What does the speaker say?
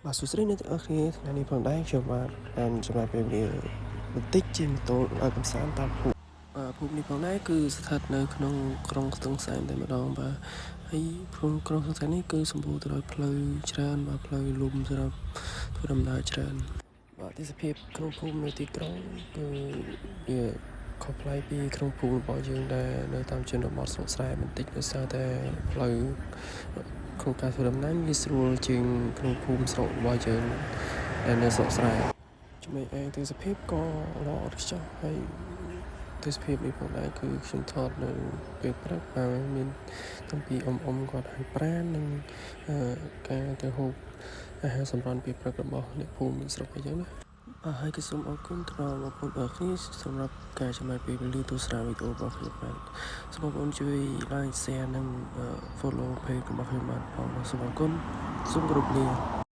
បាទសួស្តីអ្នកទាំងអស់គ្នាថ្ងៃនេះផងដែរខ្ញុំបាទបានចំណាយពេលវេលាបន្តិចជិះម៉ូតូឲ្យកម្សាន្តតាមភូមិភូមិនេះផងដែរគឺស្ថិតនៅក្នុងក្រុងស្ទឹងសែនតែម្ដងបាទហើយភូមិក្រុងស្ទឹងសែននេះគឺសម្បូរទៅដោយផ្លូវច្រើនបាទផ្លូវលំសម្រាប់ធ្វើដំណើរច្រើនបាទទេសភាពក្នុងភូមិនៅទីក្រុងគឺវាខុសប្លែកពីក្នុងភូមិរបស់យើងដែលនៅតាមជនបទស្រុកស្រែបន្តិចដោយសារតែផ្លូវក្នុងការធ្វើដំណើរងាយស្រួលជាងក្នុងភូមិស្រុករបស់យើងដែលនៅស្រុកស្រែចំណែកឯទេសភាពក៏ល្អឥតខ្ចោះហើយទេសភាពនេះផងដែរគឺខ្ញុំថតនៅពេលព្រឹកហើយមានតាំងពីគាត់ហាត់ប្រាណនិងការទៅហូបអាហារសម្រន់ពេលព្រឹករបស់អ្នកភូមិស្រុកអីចឹងណាហើយក៏សូមអរគុណទៅដល់បងប្អូនទាំងអស់គ្នាសម្រាប់ការចំណាយពេលវេលាទស្សនាវីដេអូរបស់ខ្ញុំបាទសូមបងប្អូនជួយ like share និង follow page របស់ខ្ញុំបាទផងសូមអរគុណសូមគោរពលា